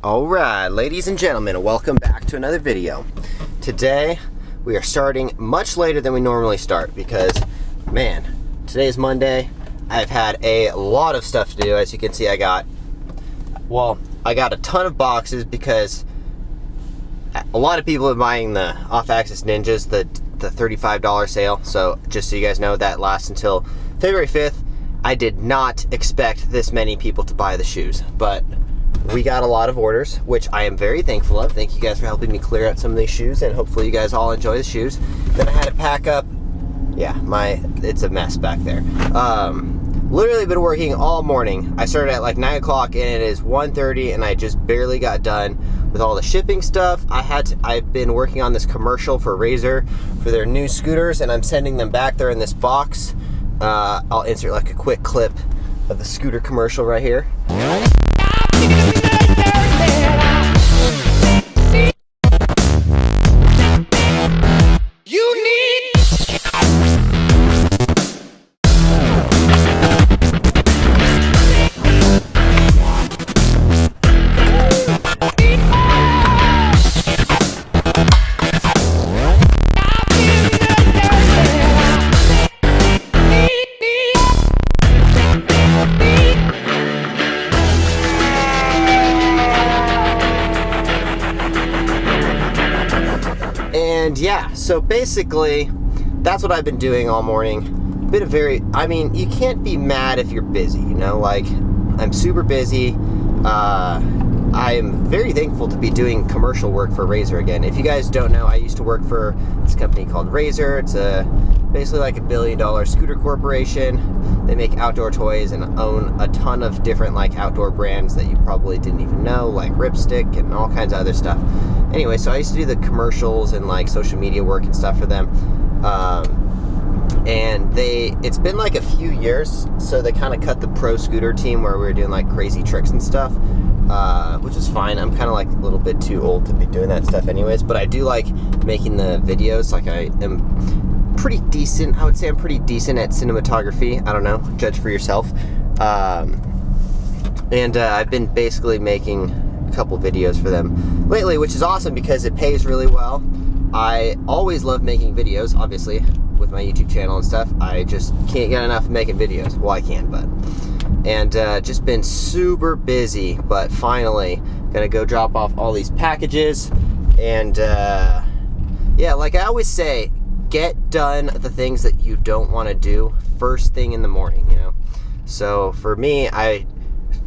Alright, ladies and gentlemen, welcome back to another video. Today, we are starting much later than we normally start because, man, today is Monday. I've had a lot of stuff to do. As you can see, I got a ton of boxes because a lot of people are buying the off-axis Ninjas, the $35 sale. So, just so you guys know, that lasts until February 5th. I did not expect this many people to buy the shoes, but we got a lot of orders, which I am very thankful of. Thank you guys for helping me clear out some of these shoes, and hopefully you guys all enjoy the shoes. Then I had to pack up, it's a mess back there. Literally been working all morning. I started at like 9 o'clock and it is 1:30 and I just barely got done with all the shipping stuff. I've been working on this commercial for Razor for their new scooters, and I'm sending them back there in this box. I'll insert like a quick clip of the scooter commercial right here. And yeah, so basically, that's what I've been doing all morning. You can't be mad if you're busy, you know? Like, I'm super busy. I'm very thankful to be doing commercial work for Razor again. If you guys don't know, I used to work for this company called Razor. It's basically like $1 billion scooter corporation. They make outdoor toys and own a ton of different like outdoor brands that you probably didn't even know, like Ripstick and all kinds of other stuff. Anyway, so I used to do the commercials and like social media work and stuff for them. It's been like a few years, so they kind of cut the pro scooter team where we were doing like crazy tricks and stuff, which is fine. I'm kind of like a little bit too old to be doing that stuff anyways, but I do like making the videos. Like, I am pretty decent. I would say I'm pretty decent at cinematography. I don't know, judge for yourself. I've been basically making a couple videos for them lately, which is awesome because it pays really well. I always love making videos, obviously, with my YouTube channel and stuff. I just can't get enough of making videos. Well, I can, but. And just been super busy, but finally gonna go drop off all these packages. And yeah, like I always say, get done the things that you don't want to do first thing in the morning, you know? So for me, I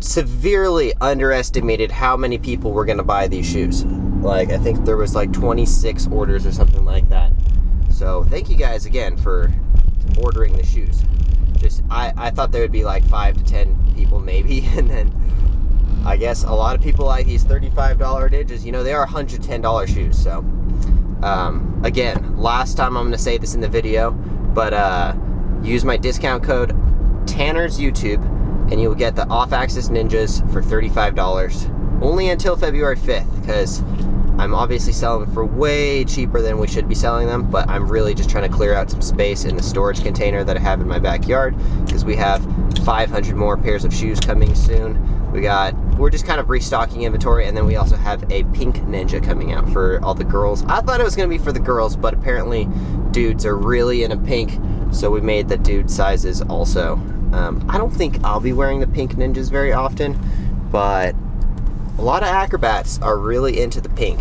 severely underestimated how many people were gonna buy these shoes. Like, I think there was like 26 orders or something like that. So thank you guys again for ordering the shoes. I thought there would be like 5 to 10 people maybe, and then I guess a lot of people like these $35 Ninjas. You know, they are $110 shoes. So again, last time I'm gonna say this in the video, but use my discount code Tanner's YouTube and you will get the off-axis Ninjas for $35 only until February 5th, because I'm obviously selling them for way cheaper than we should be selling them, but I'm really just trying to clear out some space in the storage container that I have in my backyard, because we have 500 more pairs of shoes coming soon. We're just kind of restocking inventory, and then we also have a pink Ninja coming out for all the girls. I thought it was going to be for the girls, but apparently dudes are really into pink, so we made the dude sizes also. I don't think I'll be wearing the pink Ninjas very often, but a lot of acrobats are really into the pink.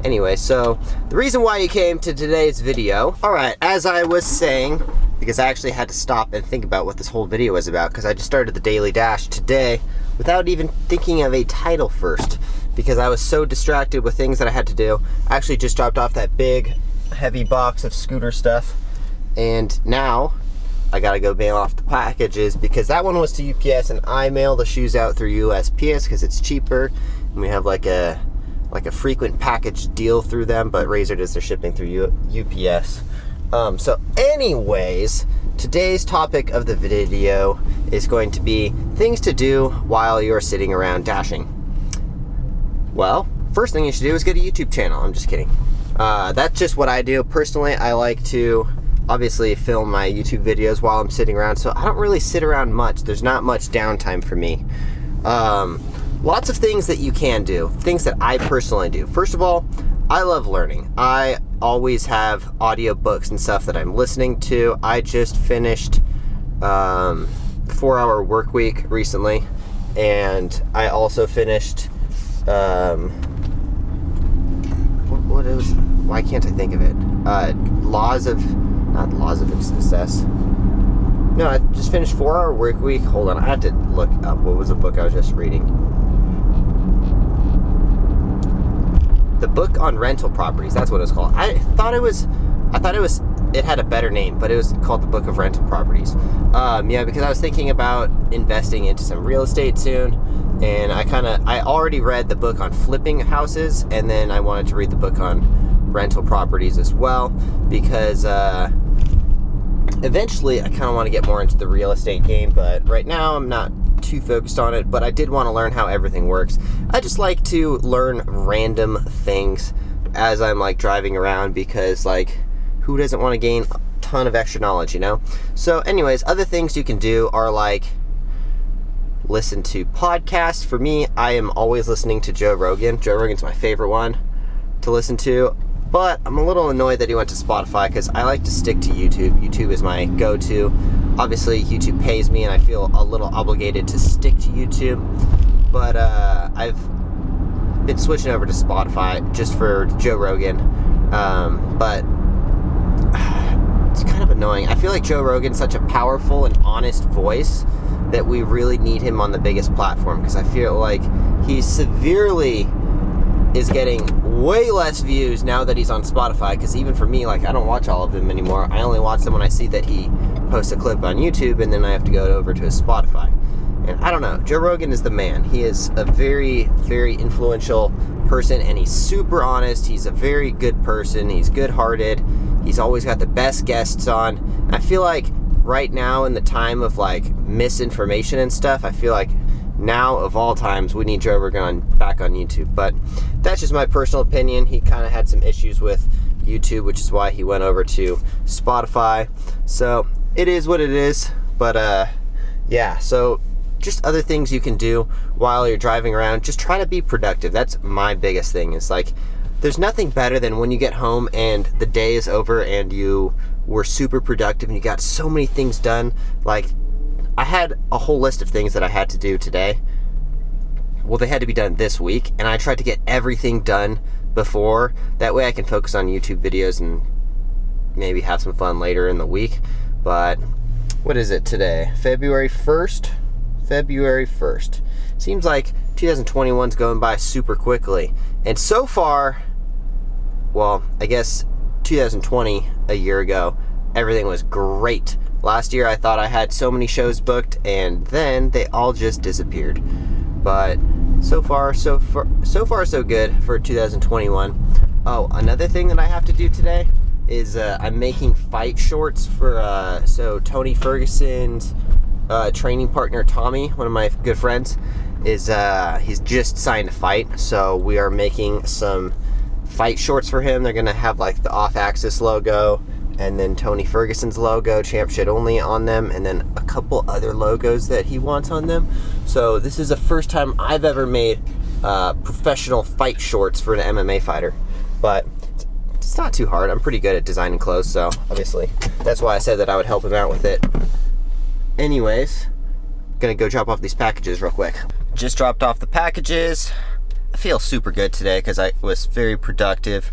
Anyway, so the reason why you came to today's video, alright, as I was saying, because I actually had to stop and think about what this whole video was about, because I just started the Daily Dash today without even thinking of a title first, because I was so distracted with things that I had to do. I actually just dropped off that big, heavy box of scooter stuff, and now I gotta go mail off the packages, because that one was to UPS and I mail the shoes out through USPS because it's cheaper, and we have like a frequent package deal through them, but Razor does their shipping through UPS. So anyways, today's topic of the video is going to be things to do while you're sitting around dashing. Well, first thing you should do is get a YouTube channel. I'm just kidding. That's just what I do. Personally, I like to obviously film my YouTube videos while I'm sitting around, so I don't really sit around much. There's not much downtime for me. lots of things that you can do, things that I personally do. First of all, I love learning. I always have audiobooks and stuff that I'm listening to. I just finished 4-Hour Work Week recently, and I also finished what it was, why can't I think of it? Not Laws of Success. No, I just finished 4-Hour Work Week. Hold on, I have to look up what was the book I was just reading. The book on rental properties, that's what it was called. I thought it had a better name, but it was called the Book of Rental Properties. Yeah, because I was thinking about investing into some real estate soon, and I already read the book on flipping houses, and then I wanted to read the book on rental properties as well, because eventually I kind of want to get more into the real estate game, but right now I'm not too focused on it. But I did want to learn how everything works. I just like to learn random things as I'm like driving around, because like, who doesn't want to gain a ton of extra knowledge, you know? So anyways, other things you can do are like listen to podcasts. For me, I am always listening to Joe Rogan. Joe Rogan's my favorite one to listen to, but I'm a little annoyed that he went to Spotify, because I like to stick to YouTube. YouTube is my go-to. Obviously, YouTube pays me, and I feel a little obligated to stick to YouTube, but I've been switching over to Spotify just for Joe Rogan, but it's kind of annoying. I feel like Joe Rogan's such a powerful and honest voice that we really need him on the biggest platform, because I feel like he severely is getting way less views now that he's on Spotify, because even for me, like, I don't watch all of them anymore. I only watch them when I see that he posts a clip on YouTube, and then I have to go over to his Spotify. And I don't know, Joe Rogan is the man. He is a very, very influential person, and he's super honest. He's a very good person. He's good-hearted. He's always got the best guests on. And I feel like right now, in the time of like misinformation and stuff, I feel like now of all times we need Joe Rogan back on YouTube. But that's just my personal opinion. He kind of had some issues with YouTube, which is why he went over to Spotify. So it is what it is. But yeah, so just other things you can do while you're driving around. Just try to be productive. That's my biggest thing. It's like, there's nothing better than when you get home and the day is over and you were super productive and you got so many things done. Like, I had a whole list of things that I had to do today. Well, they had to be done this week, and I tried to get everything done before. That way I can focus on YouTube videos and maybe have some fun later in the week. But what is it today? February 1st? February 1st. Seems like 2021's going by super quickly. And so far, well, I guess 2020, a year ago, everything was great. Last year I thought I had so many shows booked, and then they all just disappeared. But so far so good for 2021. Oh, another thing that I have to do today is I'm making fight shorts for so Tony Ferguson's training partner Tommy, one of my good friends, is he's just signed to fight, so we are making some fight shorts for him. They're gonna have like the Off-Axis logo, and then Tony Ferguson's logo, Champ Shit Only, on them, and then a couple other logos that he wants on them. So this is the first time I've ever made professional fight shorts for an MMA fighter, but it's not too hard. I'm pretty good at designing clothes, so obviously that's why I said that I would help him out with it. Anyways, gonna go drop off these packages real quick. Just dropped off the packages. I feel super good today because I was very productive.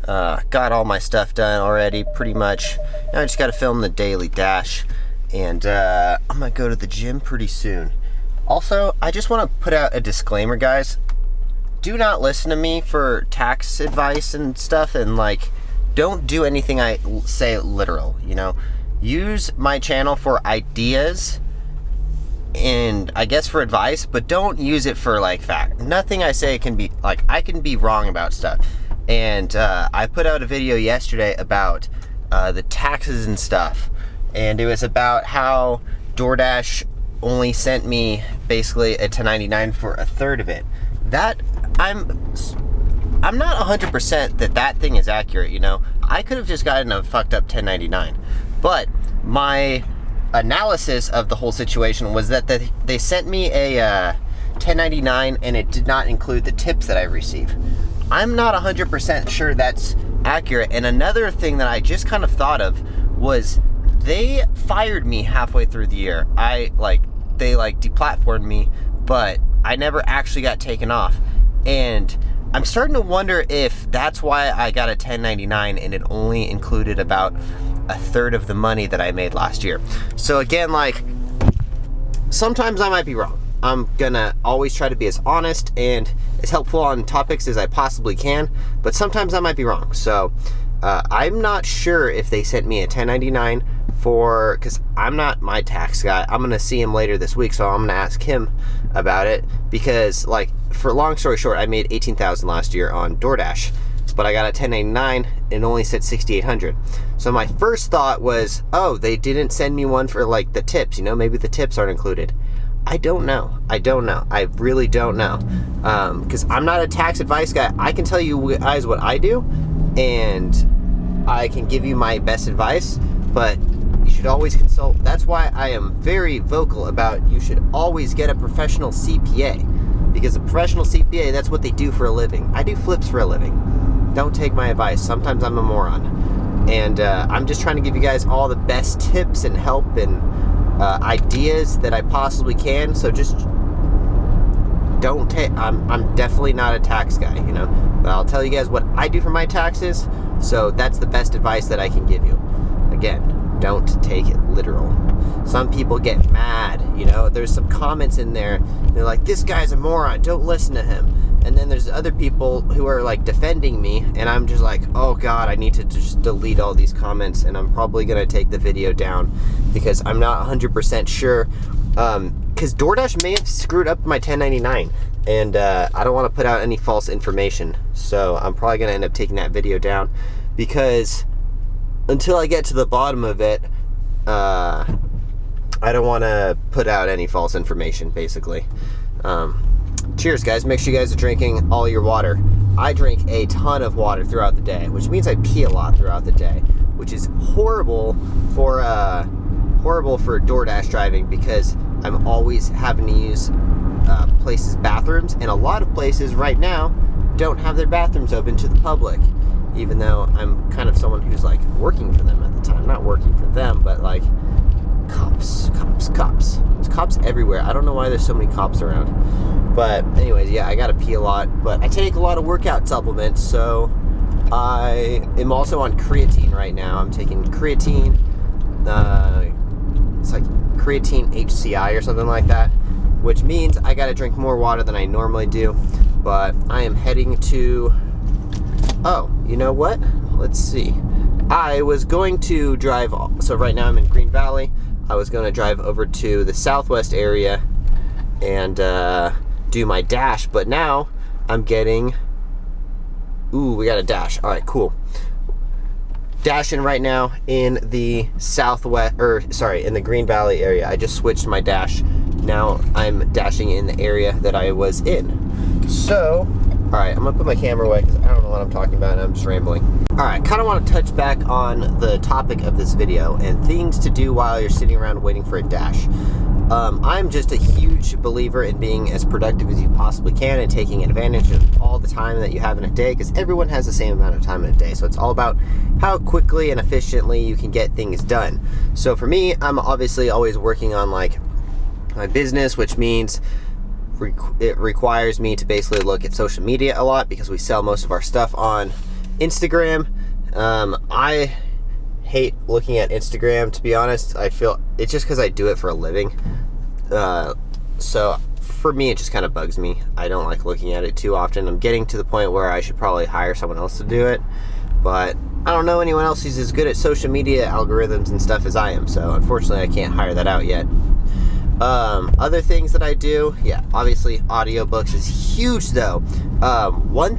Got all my stuff done already, pretty much. Now I just gotta film the daily dash, and I'm gonna go to the gym pretty soon. Also, I just want to put out a disclaimer, guys. Do not listen to me for tax advice and stuff, and like, don't do anything I say literal, you know? Use my channel for ideas and I guess for advice, but don't use it for like fact. Nothing I say can be, like, I can be wrong about stuff. And I put out a video yesterday about the taxes and stuff, and it was about how DoorDash only sent me basically a 1099 for a third of it. That I'm not 100% that thing is accurate, you know? I could have just gotten a fucked up 1099. But my analysis of the whole situation was that they sent me a 1099 and it did not include the tips that I receive. I'm not 100% sure that's accurate. And another thing that I just kind of thought of was they fired me halfway through the year. They deplatformed me, but I never actually got taken off. And I'm starting to wonder if that's why I got a 1099 and it only included about a third of the money that I made last year. So again, like, sometimes I might be wrong. I'm gonna always try to be as honest and as helpful on topics as I possibly can, but sometimes I might be wrong. So I'm not sure if they sent me a 1099 because I'm not my tax guy. I'm gonna see him later this week, so I'm gonna ask him about it, because, like, for long story short, I made $18,000 last year on Doordash, but I got a 1099 and it only said $6,800. So my first thought was, oh, they didn't send me one for, like, the tips, maybe the tips aren't included. I don't know. I really don't know. Because I'm not a tax advice guy. I can tell you guys what I do, and I can give you my best advice, but you should always consult. That's why I am very vocal about you should always get a professional CPA, because a professional CPA, that's what they do for a living. I do flips for a living. Don't take my advice. Sometimes I'm a moron. And I'm just trying to give you guys all the best tips and help and ideas that I possibly can. So just don't take, I'm definitely not a tax guy, but I'll tell you guys what I do for my taxes. So that's the best advice that I can give you. Again, don't take it literal. Some people get mad, there's some comments in there, they're like, this guy's a moron, don't listen to him. And then there's other people who are, like, defending me, and I'm just like, oh god, I need to just delete all these comments, and I'm probably gonna take the video down because I'm not 100% sure, because DoorDash may have screwed up my 1099, and I don't want to put out any false information, so I'm probably gonna end up taking that video down, because until I get to the bottom of it, I don't want to put out any false information, basically. Cheers, guys. Make sure you guys are drinking all your water. I drink a ton of water throughout the day, which means I pee a lot throughout the day, which is horrible for DoorDash driving, because I'm always having to use places' bathrooms, and a lot of places right now don't have their bathrooms open to the public, even though I'm kind of someone who's, like, working for them at the time. Not working for them, but, like, cops. There's cops everywhere. I don't know why there's so many cops around. But anyways, yeah, I gotta pee a lot. But I take a lot of workout supplements, so I am also on creatine right now. I'm taking creatine. It's like creatine HCI or something like that, which means I gotta drink more water than I normally do. But I am heading to... Oh, you know what? Let's see. I was going to drive... So right now I'm in Green Valley. I was going to drive over to the Southwest area and do my dash, but now I'm getting... Ooh, we got a dash. All right, cool. Dashing right now in the Southwest, in the Green Valley area. I just switched my dash. Now I'm dashing in the area that I was in. So, all right, I'm gonna put my camera away because I don't know what I'm talking about and I'm just rambling. All right, kind of want to touch back on the topic of this video and things to do while you're sitting around waiting for a dash. I'm just a huge believer in being as productive as you possibly can and taking advantage of all the time that you have in a day, because everyone has the same amount of time in a day. So it's all about how quickly and efficiently you can get things done. So for me, I'm obviously always working on, like, my business, which means it requires me to basically look at social media a lot, because we sell most of our stuff on Instagram. I hate looking at Instagram, to be honest. I feel it's just because I do it for a living. So for me, it just kind of bugs me. I don't like looking at it too often. I'm getting to the point where I should probably hire someone else to do it, but I don't know anyone else who's as good at social media algorithms and stuff as I am, so unfortunately I can't hire that out yet. Other things that I do, yeah, obviously audiobooks is huge though. One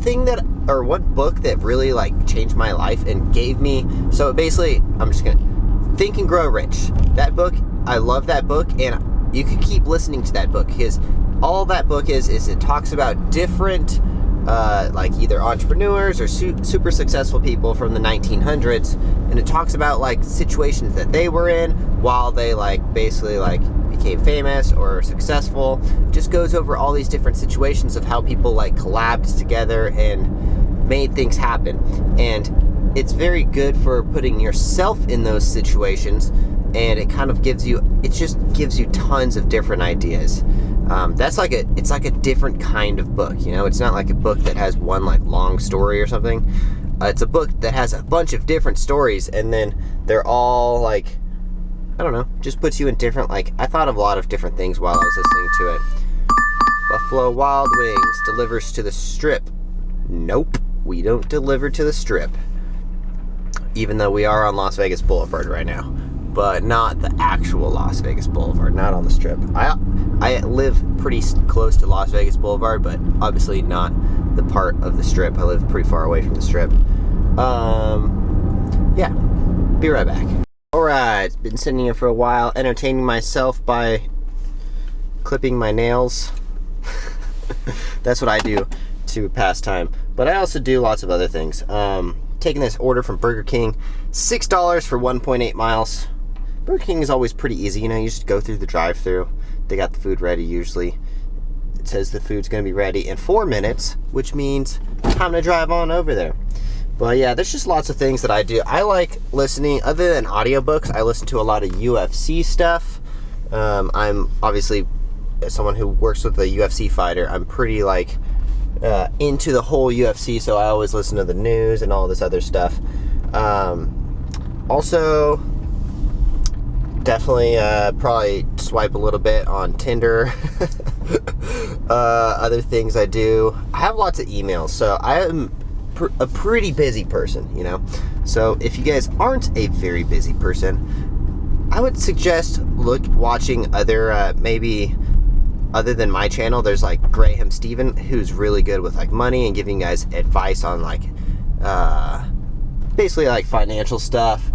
book that really, like, changed my life and gave me, so basically, I'm just gonna, Think and Grow Rich. That book, I love that book, and you could keep listening to that book, because all that book is it talks about different, like, either entrepreneurs or super successful people from the 1900s, and it talks about, like, situations that they were in while they, like, basically, like, became famous or successful. Just goes over all these different situations of how people like collabed together and made things happen. And it's very good for putting yourself in those situations, and it kind of gives you, it just gives you tons of different ideas. It's like a different kind of book, you know? It's not like a book that has one like long story or something. It's a book that has a bunch of different stories, and then they're all like, I don't know, just puts you in different, like, I thought of a lot of different things while I was listening to it. Buffalo Wild Wings delivers to the Strip. Nope, we don't deliver to the Strip. Even though we are on Las Vegas Boulevard right now. But not the actual Las Vegas Boulevard, not on the Strip. I live pretty close to Las Vegas Boulevard, but obviously not the part of the Strip. I live pretty far away from the Strip. Yeah, be right back. Alright, been sitting here for a while, entertaining myself by clipping my nails. That's what I do to pass time. But I also do lots of other things. Taking this order from Burger King, $6 for 1.8 miles. Burger King is always pretty easy, you know, you just go through the drive-thru. They got the food ready usually. It says the food's gonna be ready in 4 minutes, which means time to drive on over there. But yeah, there's just lots of things that I do. I like listening, other than audiobooks, I listen to a lot of UFC stuff. I'm obviously, as someone who works with a UFC fighter, I'm pretty like into the whole UFC, so I always listen to the news and all this other stuff. Also, definitely probably swipe a little bit on Tinder. Other things I do, I have lots of emails, so I am a pretty busy person, you know. So if you guys aren't a very busy person, I would suggest watching other maybe other than my channel. There's like Graham Stephen, who's really good with like money and giving you guys advice on like basically like financial stuff.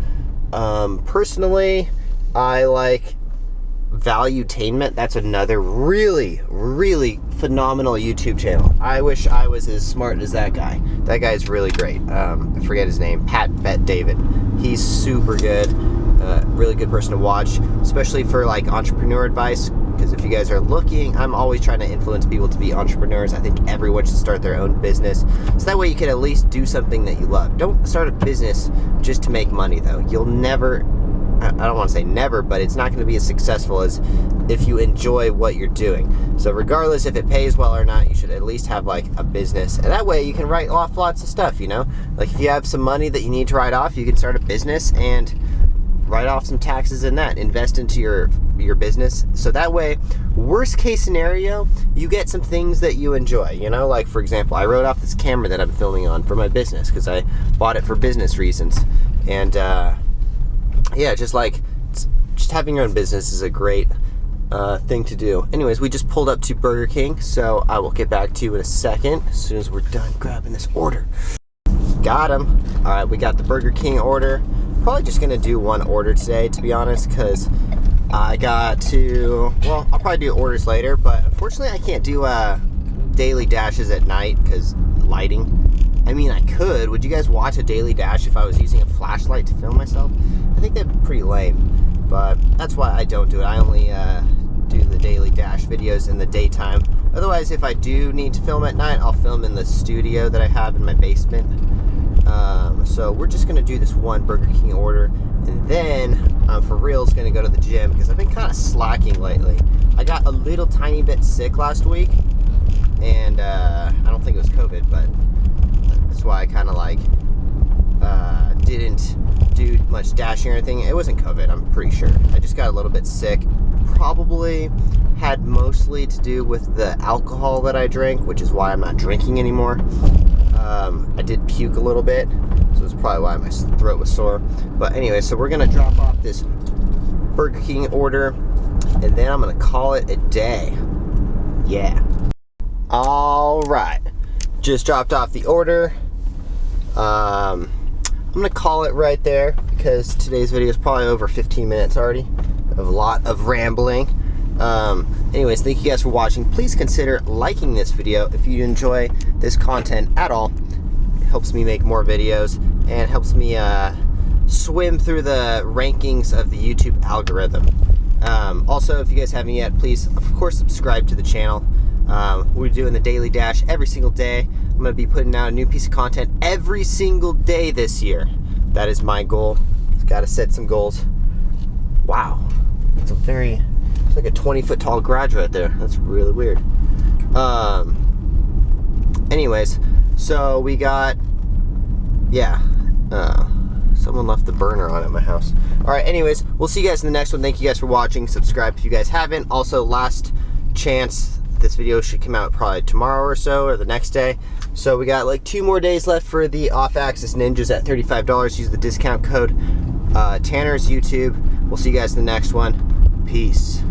Personally, I like Valuetainment. That's another really, really phenomenal YouTube channel. I wish I was as smart as that guy. That guy's really great. I forget his name. Pat Bet David. He's super good. Really good person to watch, especially for like entrepreneur advice. Because if you guys are looking, I'm always trying to influence people to be entrepreneurs. I think everyone should start their own business. So that way you can at least do something that you love. Don't start a business just to make money though. You'll never, I don't want to say never, but it's not going to be as successful as if you enjoy what you're doing. So regardless if it pays well or not, you should at least have like a business. And that way you can write off lots of stuff, you know? Like if you have some money that you need to write off, you can start a business and write off some taxes in that. Invest into your business. So that way, worst case scenario, you get some things that you enjoy, you know? Like for example, I wrote off this camera that I'm filming on for my business because I bought it for business reasons. And yeah, just having your own business is a great thing to do. Anyways, we just pulled up to Burger King, so I will get back to you in a second as soon as we're done grabbing this order. Got him. All right, we got the Burger King order. Probably just gonna do one order today, to be honest, because I got to, well, I'll probably do orders later, but unfortunately I can't do daily dashes at night because lighting. I mean, I could. Would you guys watch a daily dash if I was using a flashlight to film myself? I think that'd be pretty lame, but that's why I don't do it. I only do the daily dash videos in the daytime. Otherwise, if I do need to film at night, I'll film in the studio that I have in my basement. So we're just gonna do this one Burger King order, and then for real, it's gonna go to the gym because I've been kind of slacking lately. I got a little tiny bit sick last week, and I don't think it was COVID, but that's why I kind of like didn't do much dashing or anything. It wasn't COVID, I'm pretty sure. I just got a little bit sick. Probably had mostly to do with the alcohol that I drank, which is why I'm not drinking anymore. I did puke a little bit, so that's probably why my throat was sore. But anyway, so we're gonna drop off this Burger King order, and then I'm gonna call it a day. Yeah. All right. Just dropped off the order. I'm gonna call it right there because today's video is probably over 15 minutes already of a lot of rambling. Anyways, thank you guys for watching. Please consider liking this video if you enjoy this content at all. It helps me make more videos and helps me swim through the rankings of the YouTube algorithm. Also, if you guys haven't yet, please, of course, subscribe to the channel. We're doing the daily dash every single day. I'm going to be putting out a new piece of content every single day this year. That is my goal. Got to set some goals. Wow. It's like a 20-foot tall garage right there. That's really weird. Anyways, so we got, someone left the burner on at my house. All right, anyways, we'll see you guys in the next one. Thank you guys for watching. Subscribe if you guys haven't. Also, last chance, this video should come out probably tomorrow or so, or the next day. So we got like 2 more days left for the off-axis ninjas at $35. Use the discount code Tanner's YouTube. We'll see you guys in the next one. Peace.